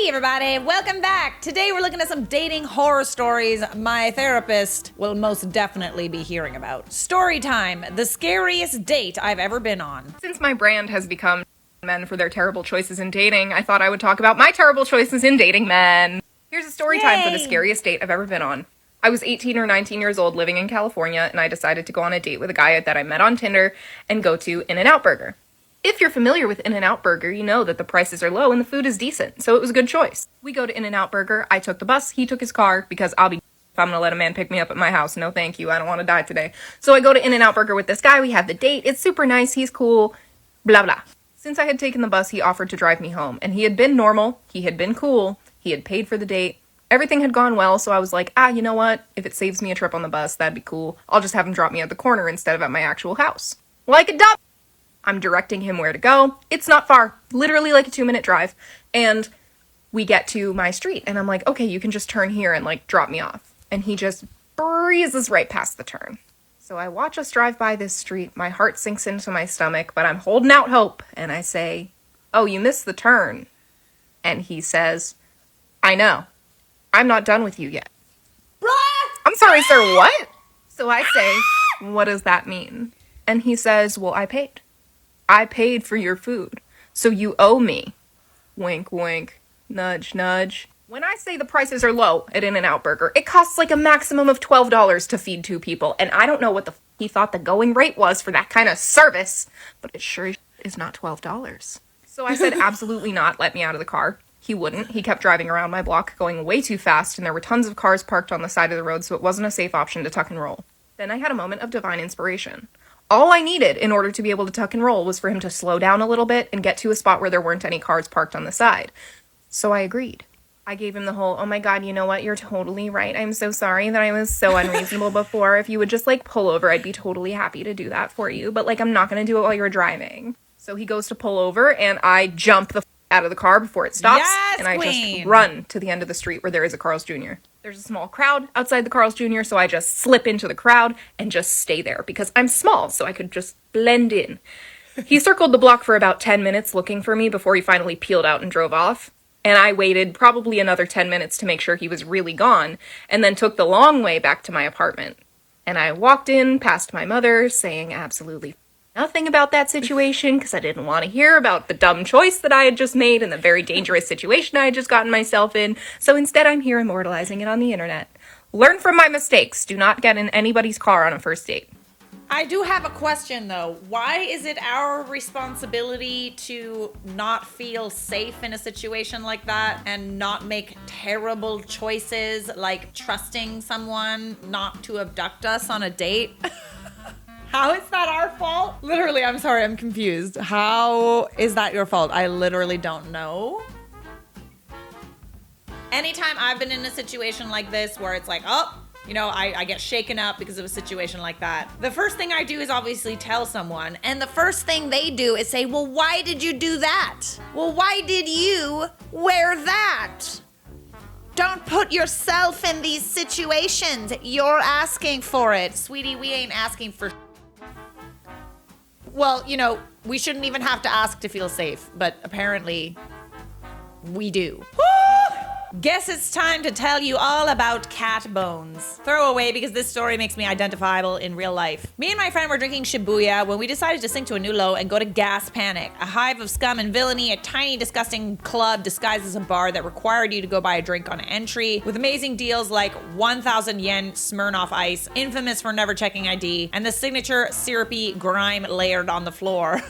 Hey everybody, welcome back. Today we're looking at some dating horror stories my therapist will most definitely be hearing about. Story time, the scariest date I've ever been on. Since my brand has become men for their terrible choices in dating, I thought I would talk about my terrible choices in dating men. Here's a story time for the scariest date I've ever been on. I was 18 or 19 years old living in California, and I decided to go on a date with a guy that I met on Tinder and go to In-N-Out Burger. If you're familiar with In-N-Out Burger, you know that the prices are low and the food is decent, so it was a good choice. We go to In-N-Out Burger, I took the bus, he took his car, because I'll be if I'm gonna let a man pick me up at my house. No thank you, I don't want to die today. So I go to In-N-Out Burger with this guy, we have the date, it's super nice, he's cool, blah blah. Since I had taken the bus, he offered to drive me home, and he had been normal, he had been cool, he had paid for the date, everything had gone well, so I was like, you know what, if it saves me a trip on the bus, that'd be cool. I'll just have him drop me at the corner instead of at my actual house. Like a dumb I'm directing him where to go. It's not far, literally like a 2-minute drive. And we get to my street and I'm like, okay, you can just turn here and like drop me off. And he just breezes right past the turn. So I watch us drive by this street. My heart sinks into my stomach, but I'm holding out hope. And I say, oh, you missed the turn. And he says, I know. I'm not done with you yet. I'm sorry, sir, what? So I say, what does that mean? And he says, well, I paid. I paid for your food, so you owe me. Wink, wink, nudge, nudge. When I say the prices are low at In-N-Out Burger, it costs like a maximum of $12 to feed 2 people, and I don't know what the he thought the going rate was for that kind of service, but it sure is not $12. So I said, absolutely not, let me out of the car. He wouldn't. He kept driving around my block, going way too fast, and there were tons of cars parked on the side of the road, so it wasn't a safe option to tuck and roll. Then I had a moment of divine inspiration. All I needed in order to be able to tuck and roll was for him to slow down a little bit and get to a spot where there weren't any cars parked on the side. So I agreed. I gave him the whole, oh my god, you know what, you're totally right. I'm so sorry that I was so unreasonable before. If you would just like pull over, I'd be totally happy to do that for you. But like, I'm not gonna do it while you're driving. So he goes to pull over and I jump the out of the car before it stops. Yes, and I queen. just run to the end of the street where there is a Carl's Jr. There's a small crowd outside the Carl's Jr., so I just slip into the crowd and just stay there because I'm small, so I could just blend in. He circled the block for about 10 minutes looking for me before he finally peeled out and drove off. And I waited probably another 10 minutes to make sure he was really gone, and then took the long way back to my apartment. And I walked in past my mother, saying absolutely nothing about that situation because I didn't want to hear about the dumb choice that I had just made and the very dangerous situation I had just gotten myself in. So instead, I'm here immortalizing it on the internet. Learn from my mistakes. Do not get in anybody's car on a first date. I do have a question though. Why is it our responsibility to not feel safe in a situation like that and not make terrible choices like trusting someone not to abduct us on a date? How is that our fault? Literally, I'm sorry, I'm confused. How is that your fault? I literally don't know. Anytime I've been in a situation like this where it's like, oh, you know, I get shaken up because of a situation like that. The first thing I do is obviously tell someone. And the first thing they do is say, well, why did you do that? Well, why did you wear that? Don't put yourself in these situations. You're asking for it. Sweetie, we ain't asking for. Well, you know, we shouldn't even have to ask to feel safe, but apparently we do. Guess it's time to tell you all about cat bones. Throw away because this story makes me identifiable in real life. Me and my friend were drinking Shibuya when we decided to sink to a new low and go to Gas Panic, a hive of scum and villainy, a tiny disgusting club disguised as a bar that required you to go buy a drink on entry, with amazing deals like 1,000 yen Smirnoff Ice, infamous for never checking ID, and the signature syrupy grime layered on the floor.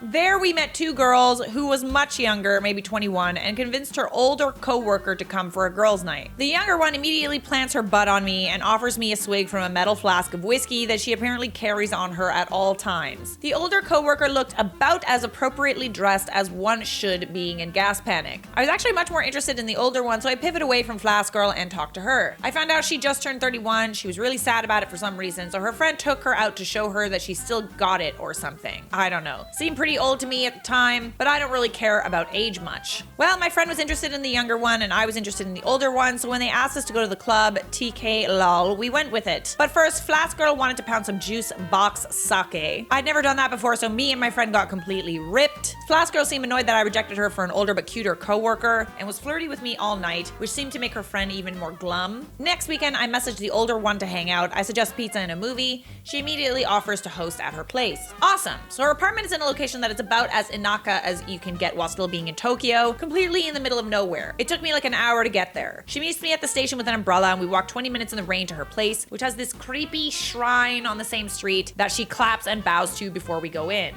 There we met 2 girls who was much younger, maybe 21, and convinced her older co-worker to come for a girls' night. The younger one immediately plants her butt on me and offers me a swig from a metal flask of whiskey that she apparently carries on her at all times. The older co-worker looked about as appropriately dressed as one should being in Gas Panic. I was actually much more interested in the older one, so I pivoted away from Flask Girl and talked to her. I found out she just turned 31, she was really sad about it for some reason, so her friend took her out to show her that she still got it or something. I don't know. Seemed pretty pretty old to me at the time, but I don't really care about age much. Well, my friend was interested in the younger one and I was interested in the older one, so when they asked us to go to the club, TK lol, we went with it. But first, Flask Girl wanted to pound some juice box sake. I'd never done that before, so me and my friend got completely ripped. Flask Girl seemed annoyed that I rejected her for an older but cuter coworker and was flirty with me all night, which seemed to make her friend even more glum. Next weekend, I messaged the older one to hang out. I suggest pizza and a movie. She immediately offers to host at her place. Awesome. So her apartment is in a location that is about as inaka as you can get while still being in Tokyo, completely in the middle of nowhere. It took me like an hour to get there. She meets me at the station with an umbrella and we walk 20 minutes in the rain to her place, which has this creepy shrine on the same street that she claps and bows to before we go in.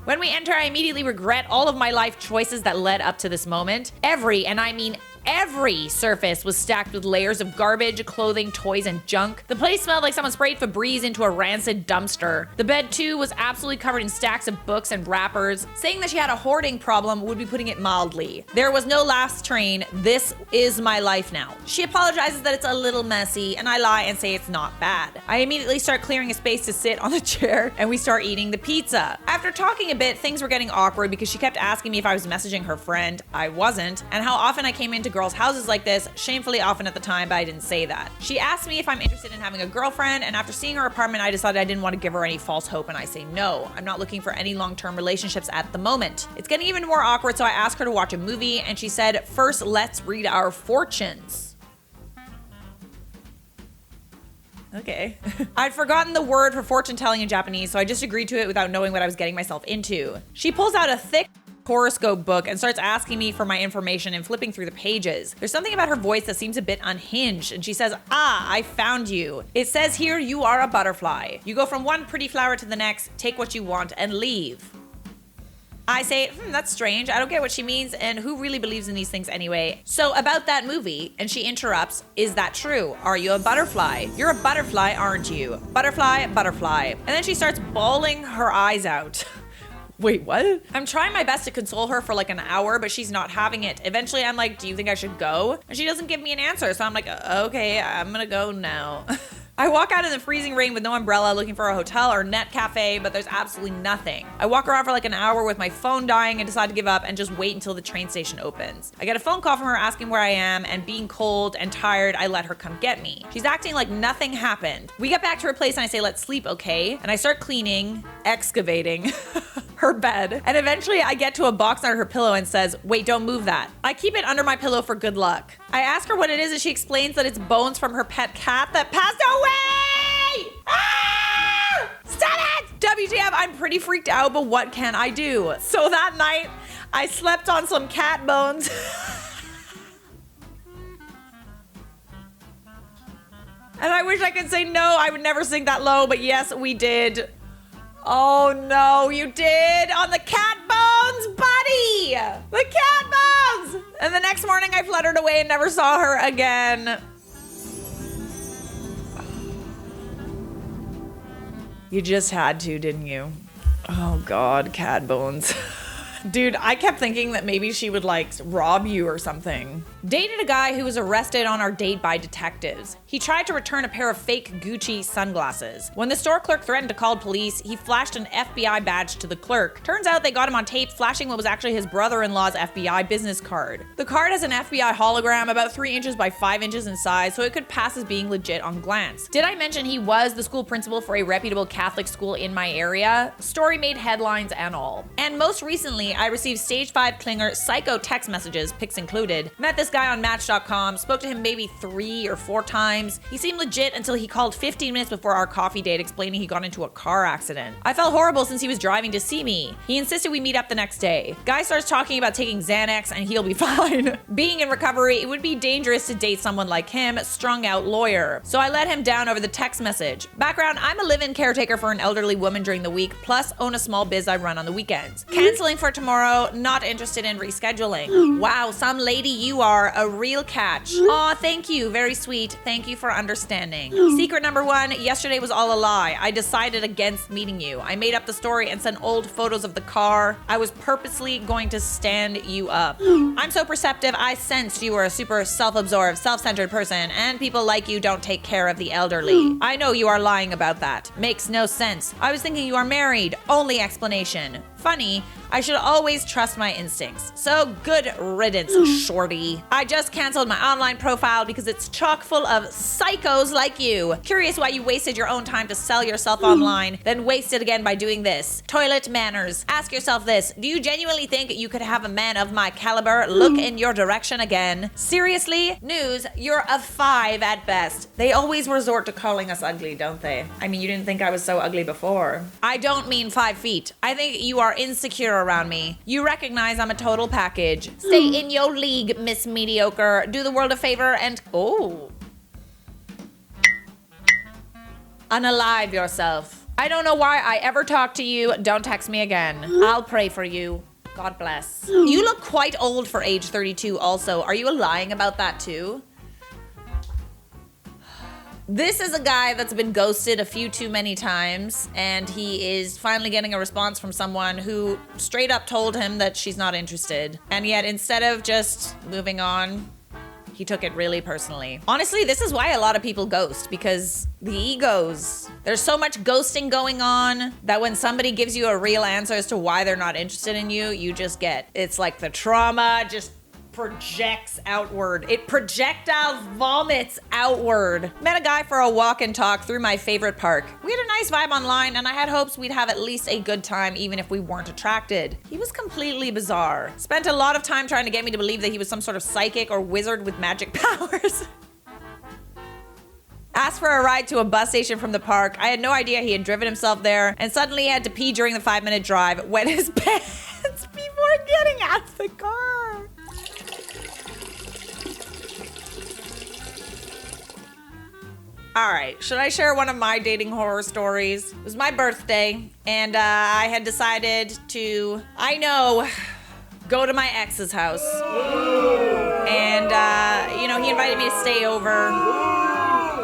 When we enter, I immediately regret all of my life choices that led up to this moment. Every, and I mean every surface was stacked with layers of garbage, clothing, toys, and junk. The place smelled like someone sprayed Febreze into a rancid dumpster. The bed, too, was absolutely covered in stacks of books and wrappers. Saying that she had a hoarding problem would be putting it mildly. There was no last train. This is my life now. She apologizes that it's a little messy, and I lie and say it's not bad. I immediately start clearing a space to sit on the chair, and we start eating the pizza. After talking a bit, things were getting awkward because she kept asking me if I was messaging her friend. I wasn't, and how often I came into girls' houses like this, shamefully often at the time, but I didn't say that. She asked me if I'm interested in having a girlfriend, and after seeing her apartment, I decided I didn't want to give her any false hope, and I say no. I'm not looking for any long-term relationships at the moment. It's getting even more awkward, so I asked her to watch a movie, and she said, first, let's read our fortunes. Okay. I'd forgotten the word for fortune telling in Japanese, so I just agreed to it without knowing what I was getting myself into. She pulls out a thick horoscope book and starts asking me for my information and flipping through the pages. There's something about her voice that seems a bit unhinged, and she says, I found you. It says here you are a butterfly. You go from one pretty flower to the next, take what you want, and leave. I say, that's strange. I don't get what she means, and who really believes in these things anyway? So about that movie, and she interrupts, is that true? Are you a butterfly? You're a butterfly, aren't you? Butterfly, butterfly. And then she starts bawling her eyes out. Wait, what? I'm trying my best to console her for like an hour, but she's not having it. Eventually, I'm like, do you think I should go? And she doesn't give me an answer, so I'm like, okay, I'm gonna go now. I walk out in the freezing rain with no umbrella looking for a hotel or net cafe, but there's absolutely nothing. I walk around for like an hour with my phone dying and decide to give up and just wait until the train station opens. I get a phone call from her asking where I am, and being cold and tired, I let her come get me. She's acting like nothing happened. We get back to her place and I say, let's sleep, okay? And I start cleaning, excavating her bed. And eventually I get to a box under her pillow and says, wait, don't move that. I keep it under my pillow for good luck. I ask her what it is and she explains that it's bones from her pet cat that passed away! Ah! Stop it! WTF, I'm pretty freaked out, but what can I do? So that night, I slept on some cat bones. And I wish I could say no, I would never sink that low, but yes, we did. Oh no, you did on the cat bones, buddy! The cat bones! And the next morning I fluttered away and never saw her again. You just had to, didn't you? Oh God, cat bones. Dude, I kept thinking that maybe she would like rob you or something. Dated a guy who was arrested on our date by detectives. He tried to return a pair of fake Gucci sunglasses. When the store clerk threatened to call police, he flashed an FBI badge to the clerk. Turns out they got him on tape flashing what was actually his brother-in-law's FBI business card. The card has an FBI hologram about 3 inches by 5 inches in size, so it could pass as being legit on glance. Did I mention he was the school principal for a reputable Catholic school in my area? Story made headlines and all. And most recently, I received stage 5 clinger psycho text messages, pics included. Met this guy on Match.com, spoke to him maybe 3 or 4 times. He seemed legit until he called 15 minutes before our coffee date explaining he got into a car accident. I felt horrible since he was driving to see me. He insisted we meet up the next day. Guy starts talking about taking Xanax and he'll be fine. Being in recovery, it would be dangerous to date someone like him, strung out lawyer. So I let him down over the text message. Background, I'm a live-in caretaker for an elderly woman during the week, plus own a small biz I run on the weekends. Canceling for tomorrow. Not interested in rescheduling. Wow, some lady you are. A real catch. Aw, thank you. Very sweet. Thank you for understanding. Secret number 1. Yesterday was all a lie. I decided against meeting you. I made up the story and sent old photos of the car. I was purposely going to stand you up. I'm so perceptive. I sensed you were a super self-absorbed, self-centered person, and people like you don't take care of the elderly. I know you are lying about that. Makes no sense. I was thinking you are married. Only explanation. Funny. I should always trust my instincts. So good riddance, shorty. I just canceled my online profile because it's chock full of psychos like you. Curious why you wasted your own time to sell yourself online, then waste it again by doing this. Toilet manners. Ask yourself this. Do you genuinely think you could have a man of my caliber look in your direction again? Seriously? News, you're a 5 at best. They always resort to calling us ugly, don't they? I mean, you didn't think I was so ugly before. I don't mean 5 feet. I think you are insecure around me. You recognize I'm a total package. Stay in your league, Miss Mediocre. Do the world a favor and... Oh. Unalive yourself. I don't know why I ever talk to you. Don't text me again. I'll pray for you. God bless. You look quite old for age 32 also. Are you lying about that too? This is a guy that's been ghosted a few too many times, and he is finally getting a response from someone who straight up told him that she's not interested. And yet, instead of just moving on, he took it really personally. Honestly, this is why a lot of people ghost, because the egos. There's so much ghosting going on that when somebody gives you a real answer as to why they're not interested in you, you just get, it's like the trauma just projects outward. It projectiles vomits outward. Met a guy for a walk and talk through my favorite park. We had a nice vibe online and I had hopes we'd have at least a good time even if we weren't attracted. He was completely bizarre. Spent a lot of time trying to get me to believe that he was some sort of psychic or wizard with magic powers. Asked for a ride to a bus station from the park. I had no idea he had driven himself there and suddenly had to pee during the 5-minute drive. Wet his pants before getting out of the car. All right, should I share one of my dating horror stories? It was my birthday, and I had decided to, go to my ex's house. And, he invited me to stay over.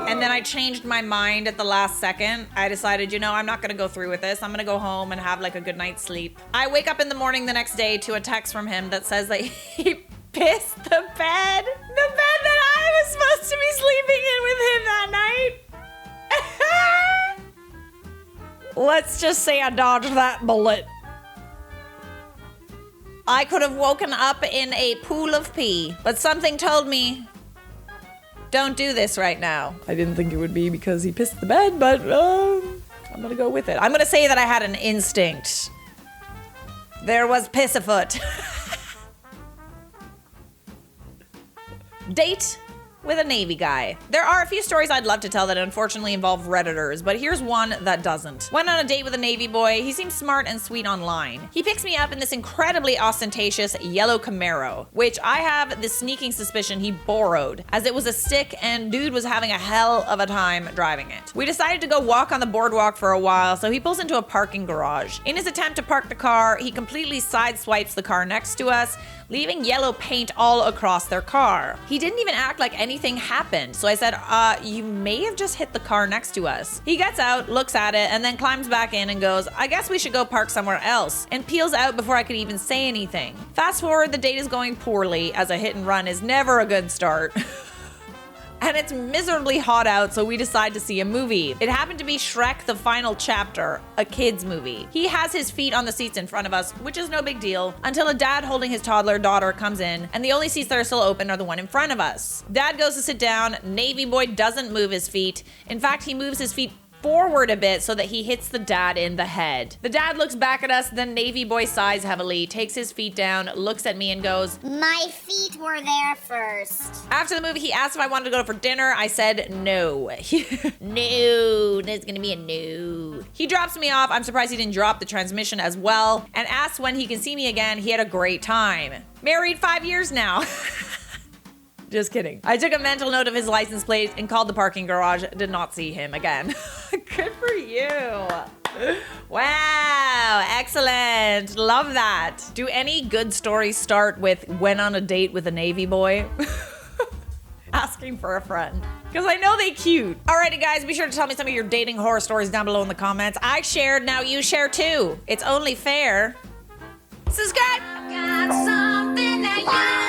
And then I changed my mind at the last second. I decided, I'm not gonna go through with this. I'm gonna go home and have like a good night's sleep. I wake up in the morning the next day to a text from him that says that he pissed the bed. The bed that I was supposed to be sleeping in with him that night. Let's just say I dodged that bullet. I could have woken up in a pool of pee, but something told me, don't do this right now. I didn't think it would be because he pissed the bed, but I'm gonna go with it. I'm gonna say that I had an instinct. There was piss afoot. Date with a Navy guy. There are a few stories I'd love to tell that unfortunately involve Redditors, but here's one that doesn't. Went on a date with a Navy boy. He seems smart and sweet online. He picks me up in this incredibly ostentatious yellow Camaro, which I have the sneaking suspicion he borrowed, as it was a stick and dude was having a hell of a time driving it. We decided to go walk on the boardwalk for a while, so he pulls into a parking garage. In his attempt to park the car, he completely sideswipes the car next to us, leaving yellow paint all across their car. He didn't even act like anything happened, so I said, you may have just hit the car next to us. He gets out, looks at it, and then climbs back in and goes, I guess we should go park somewhere else, and peels out before I could even say anything. Fast forward, the date is going poorly, as a hit and run is never a good start. And it's miserably hot out, so we decide to see a movie. It happened to be Shrek the Final Chapter, a kid's movie. He has his feet on the seats in front of us, which is no big deal, until a dad holding his toddler daughter comes in, and the only seats that are still open are the one in front of us. Dad goes to sit down, Navy boy doesn't move his feet. In fact, he moves his feet forward a bit so that he hits the dad in the head. The dad looks back at us, then Navy boy sighs heavily, takes his feet down, looks at me and goes, My feet were there first. After the movie, he asked if I wanted to go for dinner. I said no. No, there's gonna be a no. He drops me off. I'm surprised he didn't drop the transmission as well, and asks when he can see me again. He had a great time. Married 5 years now. Just kidding. I took a mental note of his license plate and called the parking garage. Did not see him again. Good for you. Wow, excellent. Love that. Do any good stories start with went on a date with a Navy boy? Asking for a friend. Because I know they cute. Alrighty guys, be sure to tell me some of your dating horror stories down below in the comments. I shared, now you share too. It's only fair. Subscribe! Got something that you